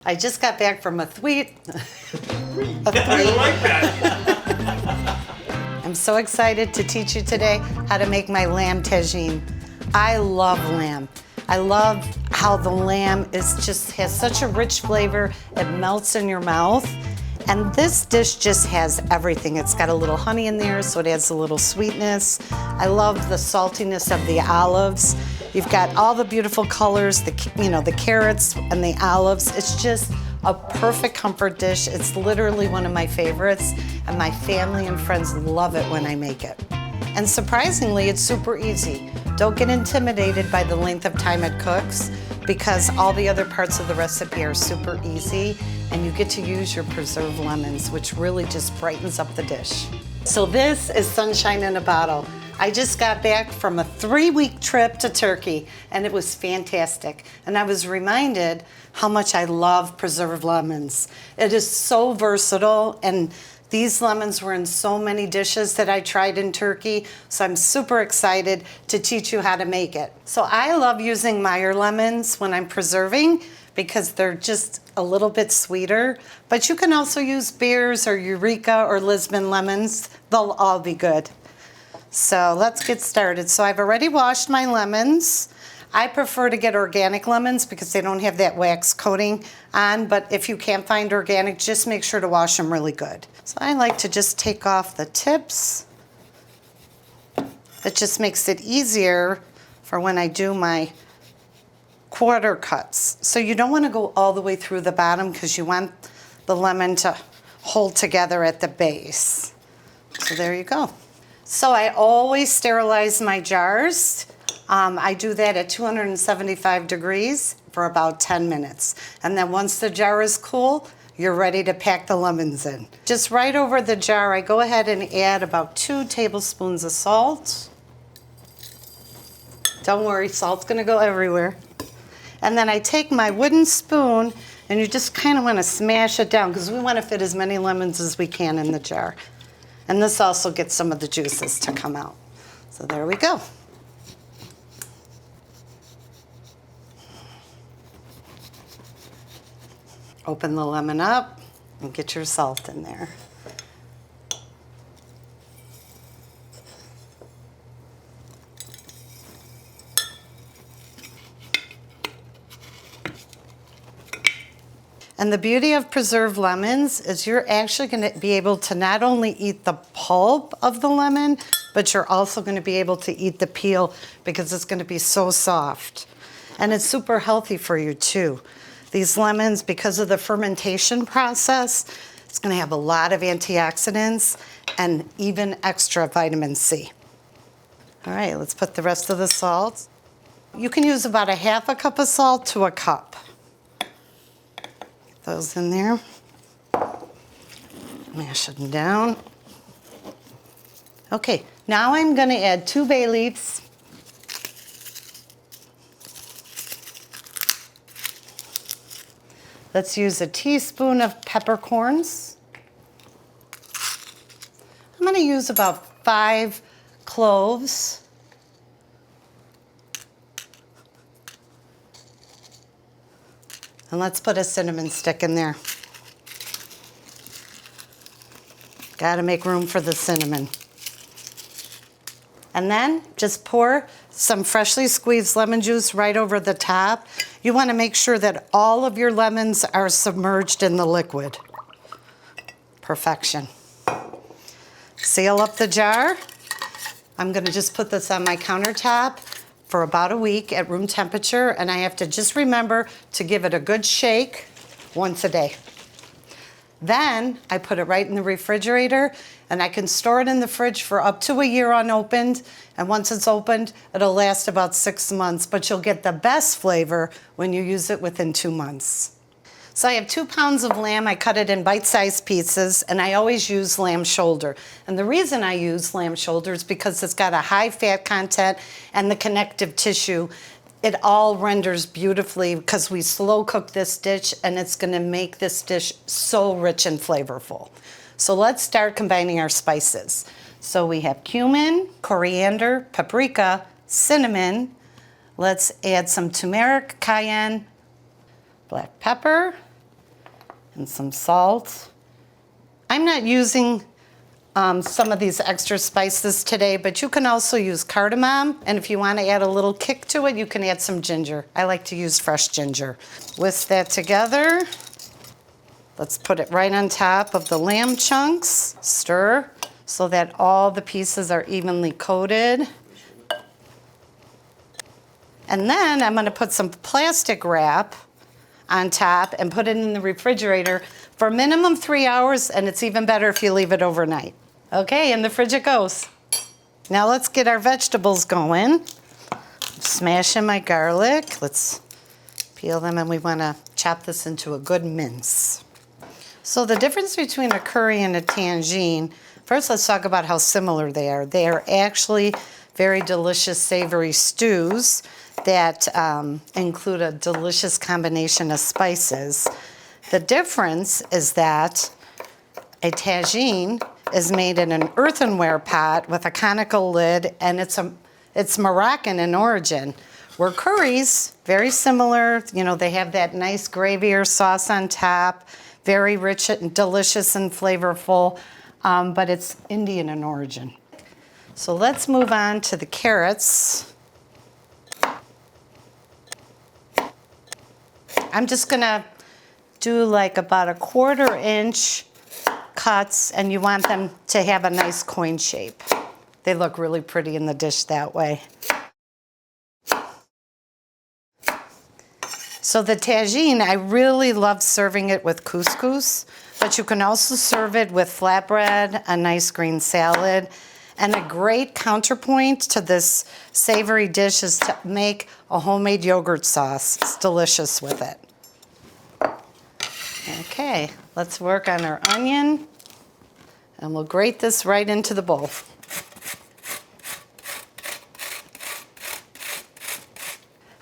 I just got back from a three. I like that. I'm so excited to teach you today how to make my lamb tagine. I love lamb. I love how the lamb has such a rich flavor. It melts in your mouth. And this dish just has everything. It's got a little honey in there, so it adds a little sweetness. I love the saltiness of the olives. You've got all the beautiful colors, the carrots and the olives. It's just a perfect comfort dish. It's literally one of my favorites, and my family and friends love it when I make it. And surprisingly, it's super easy. Don't get intimidated by the length of time it cooks, because all the other parts of the recipe are super easy, and you get to use your preserved lemons, which really just brightens up the dish. So this is sunshine in a bottle. I just got back from a 3-week trip to Turkey, and it was fantastic. And I was reminded how much I love preserved lemons. It is so versatile, and these lemons were in so many dishes that I tried in Turkey, so I'm super excited to teach you how to make it. So I love using Meyer lemons when I'm preserving because they're just a little bit sweeter, but you can also use Beers or Eureka or Lisbon lemons. They'll all be good. So let's get started. So I've already washed my lemons. I prefer to get organic lemons because they don't have that wax coating on, but if you can't find organic, just make sure to wash them really good. So I like to just take off the tips. It just makes it easier for when I do my quarter cuts. So you don't want to go all the way through the bottom because you want the lemon to hold together at the base. So there you go. So I always sterilize my jars. I do that at 275 degrees for about 10 minutes. And then once the jar is cool, you're ready to pack the lemons in. Just right over the jar, I go ahead and add about 2 tablespoons of salt. Don't worry, salt's gonna go everywhere. And then I take my wooden spoon, and you just kind of want to smash it down because we want to fit as many lemons as we can in the jar. And this also gets some of the juices to come out. So there we go. Open the lemon up and get your salt in there. And the beauty of preserved lemons is you're actually going to be able to not only eat the pulp of the lemon, but you're also going to be able to eat the peel because it's going to be so soft. And it's super healthy for you too. These lemons, because of the fermentation process, it's going to have a lot of antioxidants and even extra vitamin C. All right, let's put the rest of the salt. You can use about 1/2 cup of salt to a cup. Those in there. Mash them down. Okay, now I'm going to add 2 bay leaves. Let's use a teaspoon of peppercorns. I'm going to use about 5 cloves. And let's put a cinnamon stick in there. Gotta make room for the cinnamon. And then just pour some freshly squeezed lemon juice right over the top. You wanna make sure that all of your lemons are submerged in the liquid. Perfection. Seal up the jar. I'm gonna just put this on my countertop for about a week at room temperature, and I have to just remember to give it a good shake once a day. Then I put it right in the refrigerator, and I can store it in the fridge for up to a year unopened, and once it's opened, it'll last about 6 months, but you'll get the best flavor when you use it within 2 months. So I have 2 pounds of lamb. I cut it in bite-sized pieces, and I always use lamb shoulder. And the reason I use lamb shoulder is because it's got a high fat content and the connective tissue. It all renders beautifully because we slow cook this dish, and it's going to make this dish so rich and flavorful. So let's start combining our spices. So we have cumin, coriander, paprika, cinnamon. Let's add some turmeric, cayenne, black pepper, and some salt. I'm not using some of these extra spices today, but you can also use cardamom, and if you want to add a little kick to it, you can add some ginger. I like to use fresh ginger. Whisk that together. Let's put it right on top of the lamb chunks. Stir so that all the pieces are evenly coated. And then I'm going to put some plastic wrap on top and put it in the refrigerator for minimum 3 hours, and it's even better if you leave it overnight. Okay, in the fridge it goes. Now let's get our vegetables going. Smash in my garlic. Let's peel them, and we want to chop this into a good mince. So the difference between a curry and a tangine, first let's talk about how similar they are. They are actually very delicious savory stews that include a delicious combination of spices. The difference is that a tagine is made in an earthenware pot with a conical lid, and it's Moroccan in origin. Where curries, very similar, you know, they have that nice gravy or sauce on top, very rich and delicious and flavorful, but it's Indian in origin. So let's move on to the carrots. I'm just gonna do like about a 1/4 inch cuts, and you want them to have a nice coin shape. They look really pretty in the dish that way. So the tagine, I really love serving it with couscous, but you can also serve it with flatbread, a nice green salad, and a great counterpoint to this savory dish is to make a homemade yogurt sauce. It's delicious with it. Okay, let's work on our onion, and we'll grate this right into the bowl.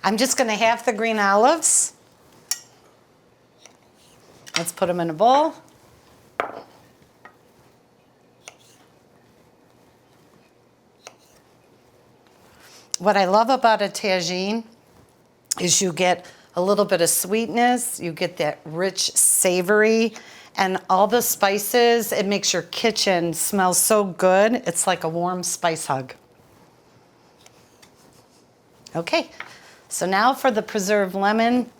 I'm just going to half the green olives. Let's put them in a bowl. What I love about a tagine is you get a little bit of sweetness, you get that rich savory, and all the spices, it makes your kitchen smell so good. It's like a warm spice hug. Okay, so now for the preserved lemon,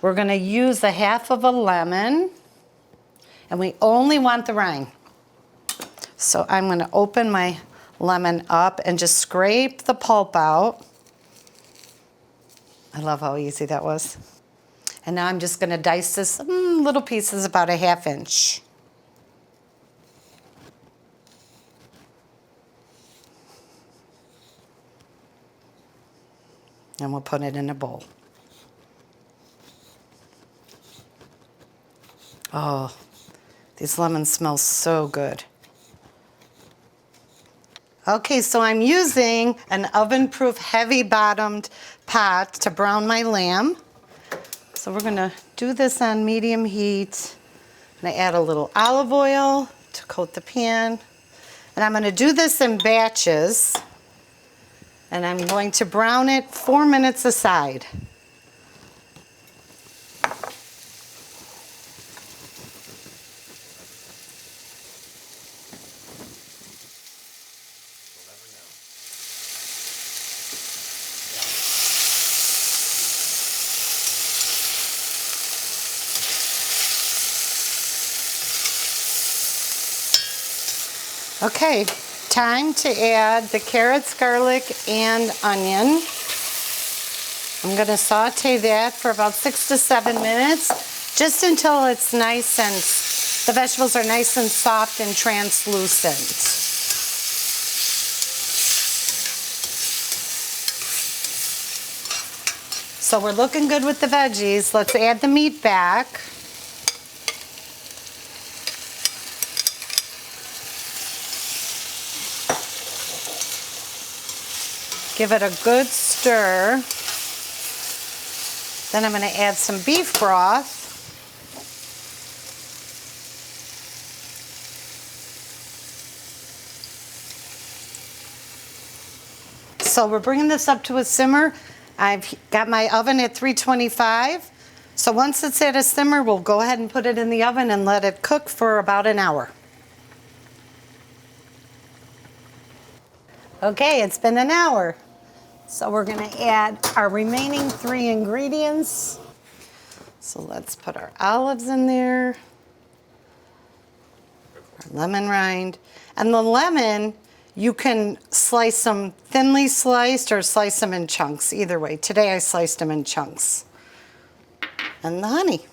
we're gonna use 1/2 of a lemon, and we only want the rind. So I'm gonna open my lemon up and just scrape the pulp out. I love how easy that was. And now I'm just gonna dice this little pieces about 1/2 inch. And we'll put it in a bowl. Oh, these lemons smell so good. Okay, so I'm using an oven-proof, heavy-bottomed pot to brown my lamb. So we're gonna do this on medium heat. I'm gonna add a little olive oil to coat the pan. And I'm gonna do this in batches. And I'm going to brown it 4 minutes aside. Okay, time to add the carrots, garlic, and onion. I'm gonna saute that for about 6 to 7 minutes, just until it's nice and the vegetables are nice and soft and translucent. So we're looking good with the veggies. Let's add the meat back. Give it a good stir. Then I'm going to add some beef broth. So we're bringing this up to a simmer. I've got my oven at 325 So once it's at a simmer, we'll go ahead and put it in the oven and let it cook for about an hour. Okay, it's been an hour. So we're gonna add our remaining 3 ingredients. So let's put our olives in there, our lemon rind. And the lemon, you can slice them thinly sliced or slice them in chunks, either way. Today I sliced them in chunks. And the honey.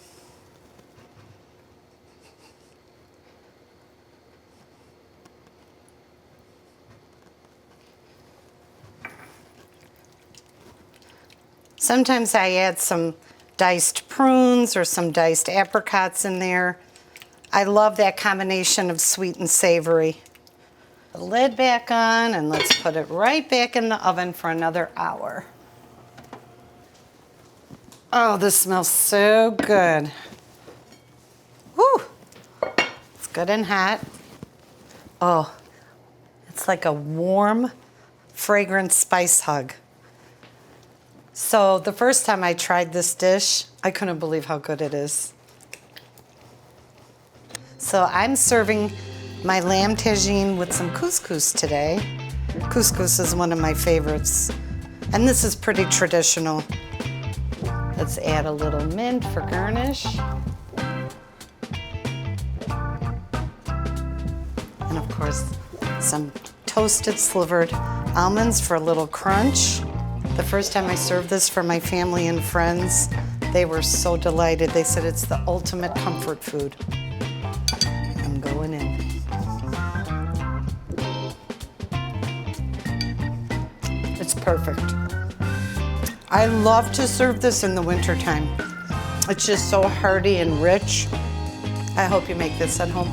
Sometimes I add some diced prunes or some diced apricots in there. I love that combination of sweet and savory. The lid back on, and let's put it right back in the oven for another hour. Oh, this smells so good. Woo! It's good and hot. Oh, it's like a warm, fragrant spice hug. So the first time I tried this dish, I couldn't believe how good it is. So I'm serving my lamb tagine with some couscous today. Couscous is one of my favorites. And this is pretty traditional. Let's add a little mint for garnish. And of course, some toasted slivered almonds for a little crunch. The first time I served this for my family and friends, they were so delighted. They said it's the ultimate comfort food. I'm going in. It's perfect. I love to serve this in the wintertime. It's just so hearty and rich. I hope you make this at home.